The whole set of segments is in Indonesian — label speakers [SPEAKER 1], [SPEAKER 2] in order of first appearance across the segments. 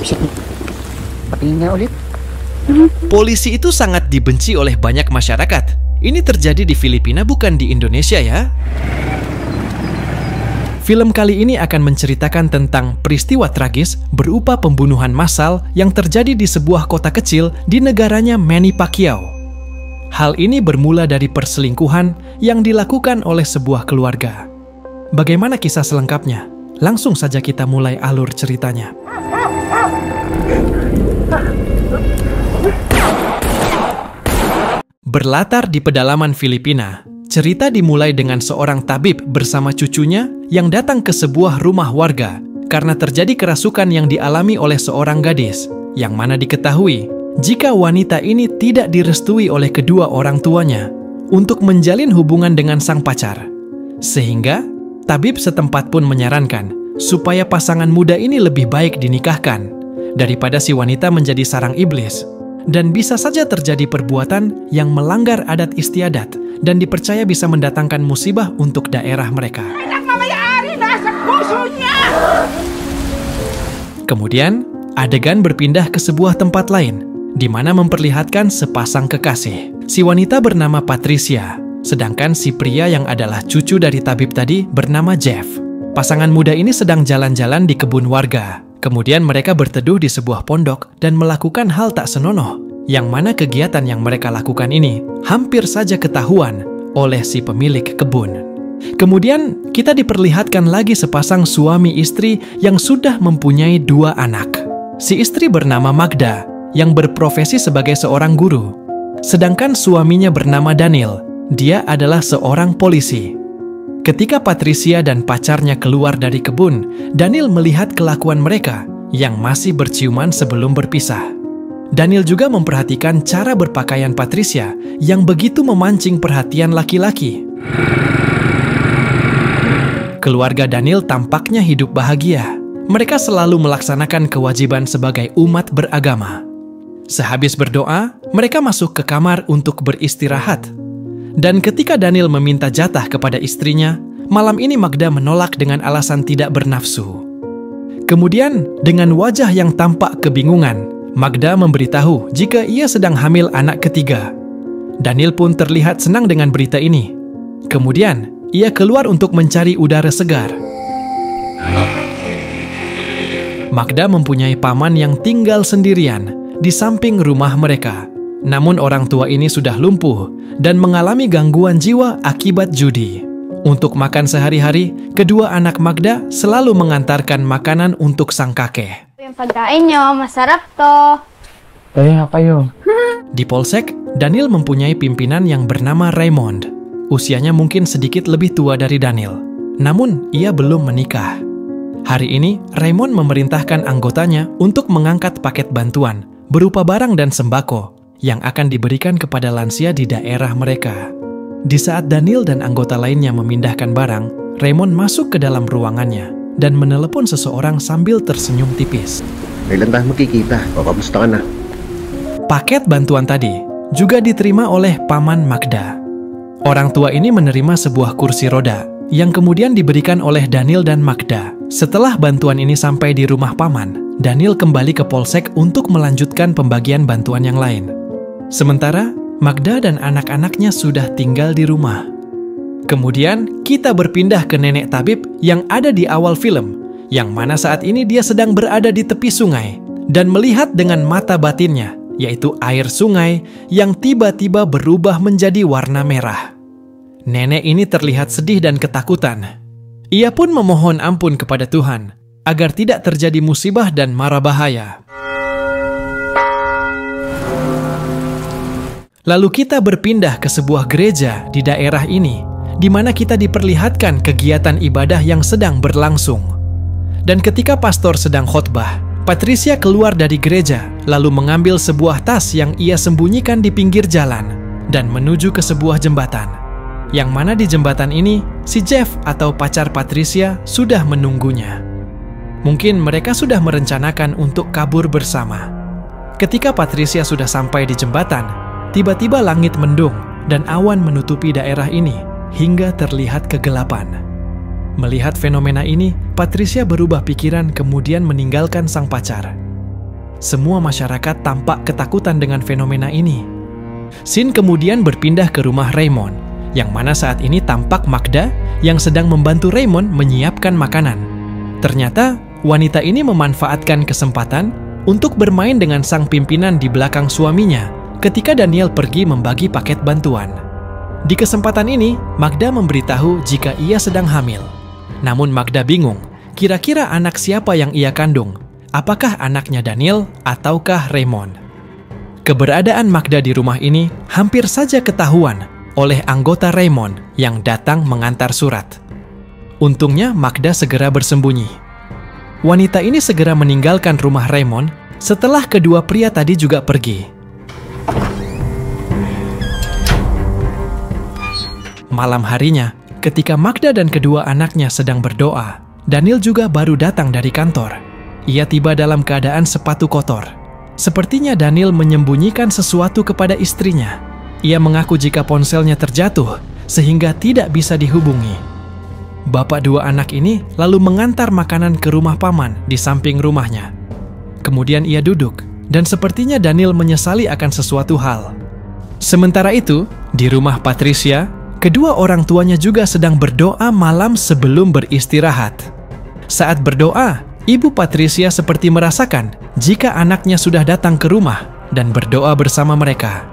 [SPEAKER 1] Buset nih. Patingin nga ulit.
[SPEAKER 2] Polisi itu sangat dibenci oleh banyak masyarakat. Ini terjadi di Filipina, bukan di Indonesia ya. Film kali ini akan menceritakan tentang peristiwa tragis berupa pembunuhan massal yang terjadi di sebuah kota kecil di negaranya Manny Pacquiao. Hal ini bermula dari perselingkuhan yang dilakukan oleh sebuah keluarga. Bagaimana kisah selengkapnya? Langsung saja kita mulai alur ceritanya. Berlatar di pedalaman Filipina, cerita dimulai dengan seorang tabib bersama cucunya yang datang ke sebuah rumah warga karena terjadi kerasukan yang dialami oleh seorang gadis, yang mana diketahui jika wanita ini tidak direstui oleh kedua orang tuanya untuk menjalin hubungan dengan sang pacar. Sehingga, tabib setempat pun menyarankan supaya pasangan muda ini lebih baik dinikahkan daripada si wanita menjadi sarang iblis. Dan bisa saja terjadi perbuatan yang melanggar adat istiadat dan dipercaya bisa mendatangkan musibah untuk daerah mereka. Kemudian, adegan berpindah ke sebuah tempat lain, di mana memperlihatkan sepasang kekasih. Si wanita bernama Patricia, sedangkan si pria yang adalah cucu dari tabib tadi bernama Jeff. Pasangan muda ini sedang jalan-jalan di kebun warga. Kemudian mereka berteduh di sebuah pondok dan melakukan hal tak senonoh, yang mana kegiatan yang mereka lakukan ini hampir saja ketahuan oleh si pemilik kebun. Kemudian kita diperlihatkan lagi sepasang suami istri yang sudah mempunyai 2 anak. Si istri bernama Magda, yang berprofesi sebagai seorang guru. Sedangkan suaminya bernama Daniel, dia adalah seorang polisi. Ketika Patricia dan pacarnya keluar dari kebun, Daniel melihat kelakuan mereka yang masih berciuman sebelum berpisah. Daniel juga memperhatikan cara berpakaian Patricia yang begitu memancing perhatian laki-laki. Keluarga Daniel tampaknya hidup bahagia. Mereka selalu melaksanakan kewajiban sebagai umat beragama. Sehabis berdoa, mereka masuk ke kamar untuk beristirahat. Dan ketika Daniel meminta jatah kepada istrinya, malam ini Magda menolak dengan alasan tidak bernafsu. Kemudian, dengan wajah yang tampak kebingungan, Magda memberitahu jika ia sedang hamil anak ketiga. Daniel pun terlihat senang dengan berita ini. Kemudian, ia keluar untuk mencari udara segar. Magda mempunyai paman yang tinggal sendirian di samping rumah mereka. Namun orang tua ini sudah lumpuh dan mengalami gangguan jiwa akibat judi. Untuk makan sehari-hari, kedua anak Magda selalu mengantarkan makanan untuk sang kakek.
[SPEAKER 3] Yung pagkain nyo, masarap to.
[SPEAKER 1] Kayo.
[SPEAKER 2] Di polsek, Daniel mempunyai pimpinan yang bernama Raymond. Usianya mungkin sedikit lebih tua dari Daniel, namun ia belum menikah. Hari ini, Raymond memerintahkan anggotanya untuk mengangkat paket bantuan berupa barang dan sembako yang akan diberikan kepada lansia di daerah mereka. Di saat Daniel dan anggota lainnya memindahkan barang, Raymond masuk ke dalam ruangannya dan menelepon seseorang sambil tersenyum tipis.
[SPEAKER 4] Kailan tayo magkikita? Papamusta ka na?
[SPEAKER 2] Paket bantuan tadi juga diterima oleh paman Magda. Orang tua ini menerima sebuah kursi roda yang kemudian diberikan oleh Daniel dan Magda. Setelah bantuan ini sampai di rumah paman, Daniel kembali ke polsek untuk melanjutkan pembagian bantuan yang lain. Sementara, Magda dan anak-anaknya sudah tinggal di rumah. Kemudian, kita berpindah ke nenek tabib yang ada di awal film, yang mana saat ini dia sedang berada di tepi sungai dan melihat dengan mata batinnya, yaitu air sungai yang tiba-tiba berubah menjadi warna merah. Nenek ini terlihat sedih dan ketakutan. Ia pun memohon ampun kepada Tuhan agar tidak terjadi musibah dan mara bahaya. Lalu kita berpindah ke sebuah gereja di daerah ini, di mana kita diperlihatkan kegiatan ibadah yang sedang berlangsung. Dan ketika pastor sedang khotbah, Patricia keluar dari gereja, lalu mengambil sebuah tas yang ia sembunyikan di pinggir jalan, dan menuju ke sebuah jembatan. Yang mana di jembatan ini, si Jeff atau pacar Patricia sudah menunggunya. Mungkin mereka sudah merencanakan untuk kabur bersama. Ketika Patricia sudah sampai di jembatan, tiba-tiba langit mendung dan awan menutupi daerah ini hingga terlihat kegelapan. Melihat fenomena ini, Patricia berubah pikiran kemudian meninggalkan sang pacar. Semua masyarakat tampak ketakutan dengan fenomena ini. Scene kemudian berpindah ke rumah Raymond, yang mana saat ini tampak Magda yang sedang membantu Raymond menyiapkan makanan. Ternyata, wanita ini memanfaatkan kesempatan untuk bermain dengan sang pimpinan di belakang suaminya ketika Daniel pergi membagi paket bantuan. Di kesempatan ini, Magda memberitahu jika ia sedang hamil. Namun Magda bingung, kira-kira anak siapa yang ia kandung? Apakah anaknya Daniel ataukah Raymond? Keberadaan Magda di rumah ini hampir saja ketahuan oleh anggota Raymond yang datang mengantar surat. Untungnya Magda segera bersembunyi. Wanita ini segera meninggalkan rumah Raymond setelah kedua pria tadi juga pergi. Malam harinya, ketika Magda dan kedua anaknya sedang berdoa, Daniel juga baru datang dari kantor. Ia tiba dalam keadaan sepatu kotor. Sepertinya Daniel menyembunyikan sesuatu kepada istrinya. Ia mengaku jika ponselnya terjatuh, sehingga tidak bisa dihubungi. Bapak dua anak ini lalu mengantar makanan ke rumah paman di samping rumahnya. Kemudian ia duduk, dan sepertinya Daniel menyesali akan sesuatu hal. Sementara itu, di rumah Patricia, kedua orang tuanya juga sedang berdoa malam sebelum beristirahat. Saat berdoa, Ibu Patricia seperti merasakan jika anaknya sudah datang ke rumah dan berdoa bersama mereka.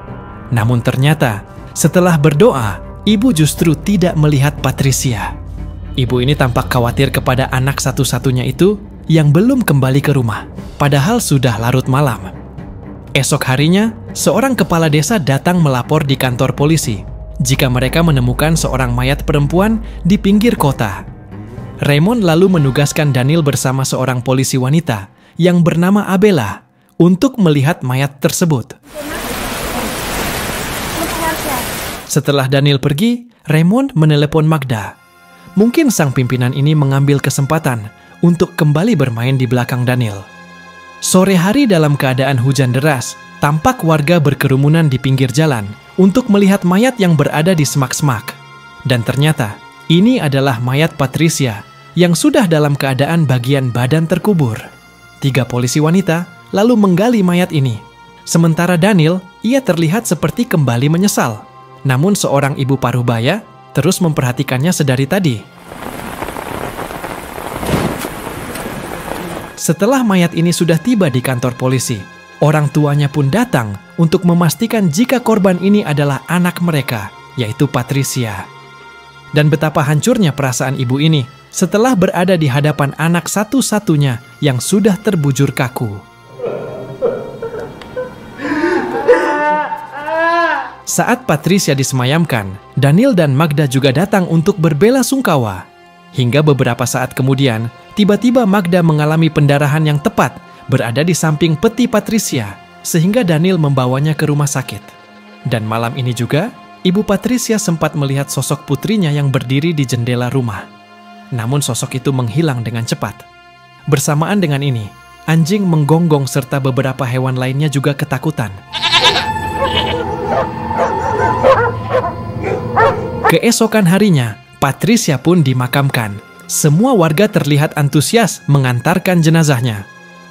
[SPEAKER 2] Namun ternyata, setelah berdoa, ibu justru tidak melihat Patricia. Ibu ini tampak khawatir kepada anak satu-satunya itu yang belum kembali ke rumah, padahal sudah larut malam. Esok harinya, seorang kepala desa datang melapor di kantor polisi jika mereka menemukan seorang mayat perempuan di pinggir kota. Raymond lalu menugaskan Daniel bersama seorang polisi wanita yang bernama Abela untuk melihat mayat tersebut. Setelah Daniel pergi, Raymond menelepon Magda. Mungkin sang pimpinan ini mengambil kesempatan untuk kembali bermain di belakang Daniel. Sore hari dalam keadaan hujan deras, tampak warga berkerumunan di pinggir jalan untuk melihat mayat yang berada di semak-semak. Dan ternyata, ini adalah mayat Patricia yang sudah dalam keadaan bagian badan terkubur. 3 polisi wanita lalu menggali mayat ini. Sementara Daniel, ia terlihat seperti kembali menyesal. Namun seorang ibu parubaya terus memperhatikannya sedari tadi. Setelah mayat ini sudah tiba di kantor polisi, orang tuanya pun datang untuk memastikan jika korban ini adalah anak mereka, yaitu Patricia. Dan betapa hancurnya perasaan ibu ini setelah berada di hadapan anak satu-satunya yang sudah terbujur kaku. Saat Patricia disemayamkan, Daniel dan Magda juga datang untuk berbela sungkawa. Hingga beberapa saat kemudian, tiba-tiba Magda mengalami pendarahan yang tepat berada di samping peti Patricia, sehingga Daniel membawanya ke rumah sakit. Dan malam ini juga, Ibu Patricia sempat melihat sosok putrinya yang berdiri di jendela rumah. Namun sosok itu menghilang dengan cepat. Bersamaan dengan ini, anjing menggonggong serta beberapa hewan lainnya juga ketakutan. Keesokan harinya, Patricia pun dimakamkan. Semua warga terlihat antusias mengantarkan jenazahnya.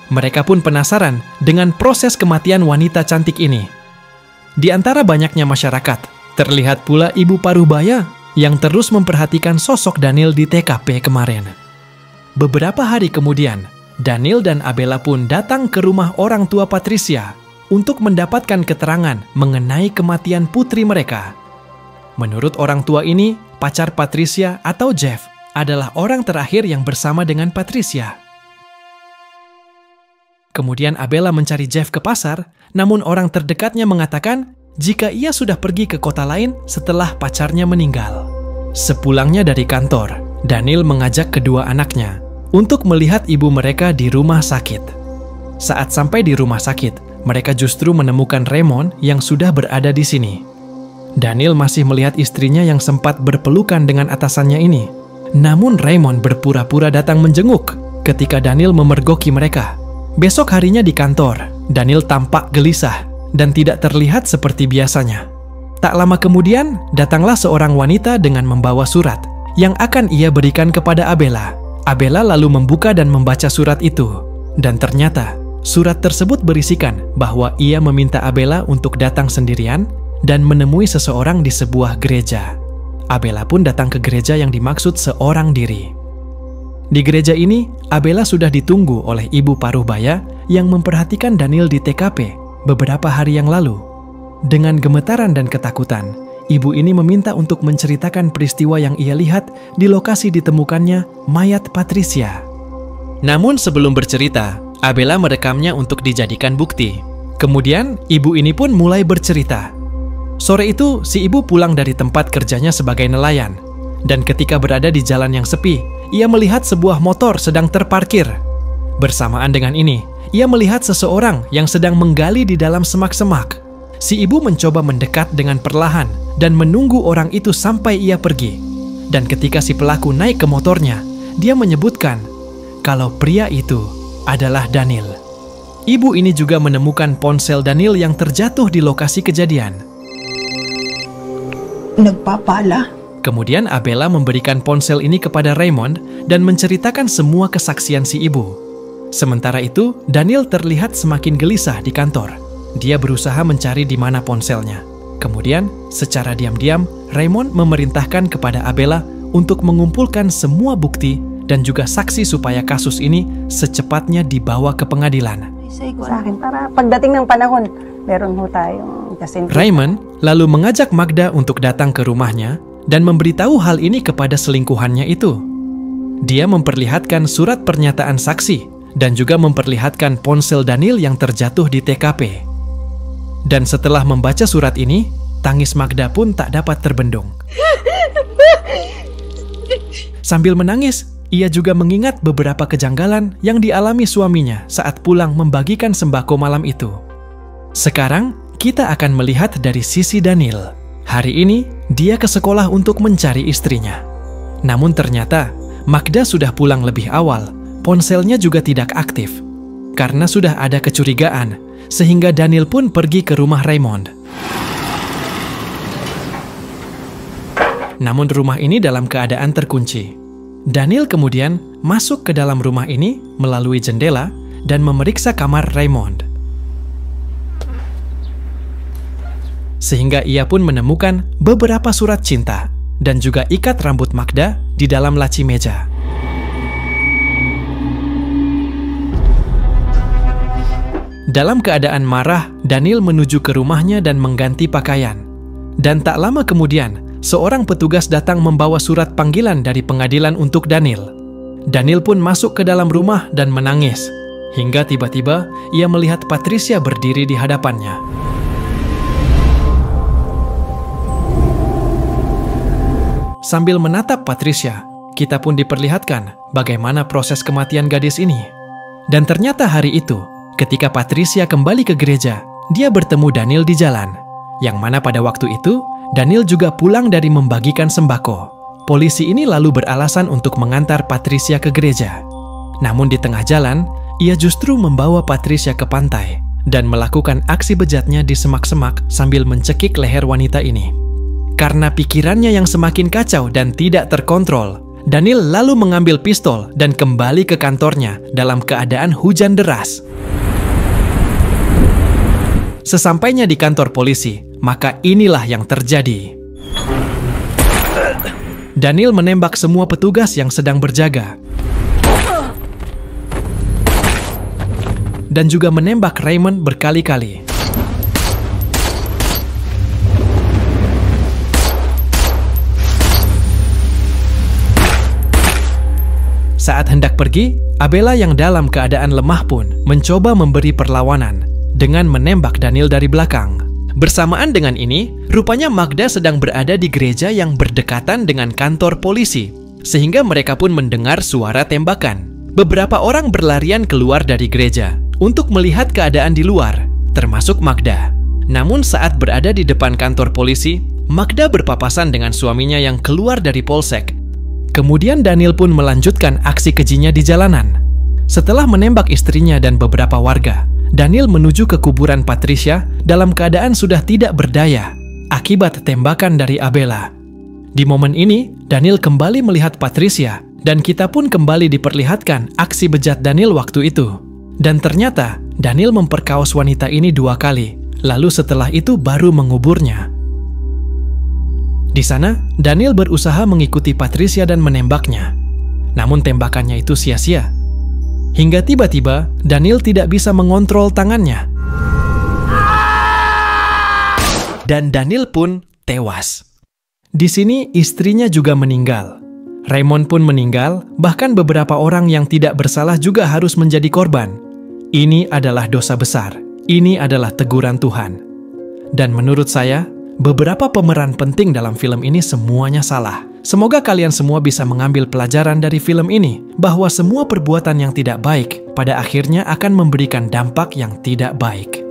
[SPEAKER 2] Mereka pun penasaran dengan proses kematian wanita cantik ini. Di antara banyaknya masyarakat, terlihat pula ibu parubaya yang terus memperhatikan sosok Daniel di TKP kemarin. Beberapa hari kemudian, Daniel dan Abela pun datang ke rumah orang tua Patricia untuk mendapatkan keterangan mengenai kematian putri mereka. Menurut orang tua ini, pacar Patricia atau Jeff adalah orang terakhir yang bersama dengan Patricia. Kemudian Abela mencari Jeff ke pasar, namun orang terdekatnya mengatakan jika ia sudah pergi ke kota lain setelah pacarnya meninggal. Sepulangnya dari kantor, Daniel mengajak kedua anaknya untuk melihat ibu mereka di rumah sakit. Saat sampai di rumah sakit, mereka justru menemukan Raymond yang sudah berada di sini. Daniel masih melihat istrinya yang sempat berpelukan dengan atasannya ini. Namun Raymond berpura-pura datang menjenguk ketika Daniel memergoki mereka. Besok harinya di kantor, Daniel tampak gelisah dan tidak terlihat seperti biasanya. Tak lama kemudian, datanglah seorang wanita dengan membawa surat yang akan ia berikan kepada Abela. Abela lalu membuka dan membaca surat itu. Dan ternyata, Surat tersebut berisikan bahwa ia meminta Abela untuk datang sendirian dan menemui seseorang di sebuah gereja. Abela pun datang ke gereja yang dimaksud seorang diri. Di gereja ini, Abela sudah ditunggu oleh ibu paruh baya yang memperhatikan Daniel di TKP beberapa hari yang lalu. Dengan gemetaran dan ketakutan, ibu ini meminta untuk menceritakan peristiwa yang ia lihat di lokasi ditemukannya mayat Patricia. Namun sebelum bercerita, Abela merekamnya untuk dijadikan bukti. Kemudian, ibu ini pun mulai bercerita. Sore itu, si ibu pulang dari tempat kerjanya sebagai nelayan. Dan ketika berada di jalan yang sepi, ia melihat sebuah motor sedang terparkir. Bersamaan dengan ini, ia melihat seseorang yang sedang menggali di dalam semak-semak. Si ibu mencoba mendekat dengan perlahan dan menunggu orang itu sampai ia pergi. Dan ketika si pelaku naik ke motornya, dia menyebutkan kalau pria itu adalah Daniel. Ibu ini juga menemukan ponsel Daniel yang terjatuh di lokasi kejadian.
[SPEAKER 5] Nagpapala.
[SPEAKER 2] Kemudian Abela memberikan ponsel ini kepada Raymond dan menceritakan semua kesaksian si ibu. Sementara itu, Daniel terlihat semakin gelisah di kantor. Dia berusaha mencari di mana ponselnya. Kemudian, secara diam-diam, Raymond memerintahkan kepada Abela untuk mengumpulkan semua bukti dan juga saksi supaya kasus ini secepatnya dibawa ke pengadilan.
[SPEAKER 5] Sa akin, para pagdating ng panahon, meron ho tayong kasinti.
[SPEAKER 2] Raymond lalu mengajak Magda untuk datang ke rumahnya dan memberitahu hal ini kepada selingkuhannya itu. Dia memperlihatkan surat pernyataan saksi dan juga memperlihatkan ponsel Daniel yang terjatuh di TKP. Dan setelah membaca surat ini, tangis Magda pun tak dapat terbendung. Sambil menangis, ia juga mengingat beberapa kejanggalan yang dialami suaminya saat pulang membagikan sembako malam itu. Sekarang, kita akan melihat dari sisi Daniel. Hari ini, dia ke sekolah untuk mencari istrinya. Namun ternyata, Magda sudah pulang lebih awal. Ponselnya juga tidak aktif. Karena sudah ada kecurigaan, sehingga Daniel pun pergi ke rumah Raymond. Namun rumah ini dalam keadaan terkunci. Daniel kemudian masuk ke dalam rumah ini melalui jendela dan memeriksa kamar Raymond. Sehingga ia pun menemukan beberapa surat cinta dan juga ikat rambut Magda di dalam laci meja. Dalam keadaan marah, Daniel menuju ke rumahnya dan mengganti pakaian. Dan tak lama kemudian, seorang petugas datang membawa surat panggilan dari pengadilan untuk Daniel. Daniel pun masuk ke dalam rumah dan menangis. Hingga tiba-tiba ia melihat Patricia berdiri di hadapannya. Sambil menatap Patricia, kita pun diperlihatkan bagaimana proses kematian gadis ini. Dan ternyata hari itu, ketika Patricia kembali ke gereja, dia bertemu Daniel di jalan. Yang mana pada waktu itu, Daniel juga pulang dari membagikan sembako. Polisi ini lalu beralasan untuk mengantar Patricia ke gereja. Namun di tengah jalan, ia justru membawa Patricia ke pantai dan melakukan aksi bejatnya di semak-semak sambil mencekik leher wanita ini. Karena pikirannya yang semakin kacau dan tidak terkontrol, Daniel lalu mengambil pistol dan kembali ke kantornya dalam keadaan hujan deras. Sesampainya di kantor polisi, maka inilah yang terjadi. Daniel menembak semua petugas yang sedang berjaga. Dan juga menembak Raymond berkali-kali. Saat hendak pergi, Abela yang dalam keadaan lemah pun mencoba memberi perlawanan dengan menembak Daniel dari belakang. Bersamaan dengan ini, rupanya Magda sedang berada di gereja yang berdekatan dengan kantor polisi, sehingga mereka pun mendengar suara tembakan. Beberapa orang berlarian keluar dari gereja untuk melihat keadaan di luar, termasuk Magda. Namun saat berada di depan kantor polisi, Magda berpapasan dengan suaminya yang keluar dari polsek. Kemudian Daniel pun melanjutkan aksi kejinya di jalanan. Setelah menembak istrinya dan beberapa warga, Daniel menuju ke kuburan Patricia dalam keadaan sudah tidak berdaya akibat tembakan dari Abela. Di momen ini, Daniel kembali melihat Patricia dan kita pun kembali diperlihatkan aksi bejat Daniel waktu itu. Dan ternyata, Daniel memperkaos wanita ini 2 kali, lalu setelah itu baru menguburnya. Di sana, Daniel berusaha mengikuti Patricia dan menembaknya. Namun tembakannya itu sia-sia. Hingga tiba-tiba, Daniel tidak bisa mengontrol tangannya. Dan Daniel pun tewas. Di sini istrinya juga meninggal. Raymond pun meninggal, bahkan beberapa orang yang tidak bersalah juga harus menjadi korban. Ini adalah dosa besar. Ini adalah teguran Tuhan. Dan menurut saya, beberapa pemeran penting dalam film ini semuanya salah. Semoga kalian semua bisa mengambil pelajaran dari film ini, bahwa semua perbuatan yang tidak baik pada akhirnya akan memberikan dampak yang tidak baik.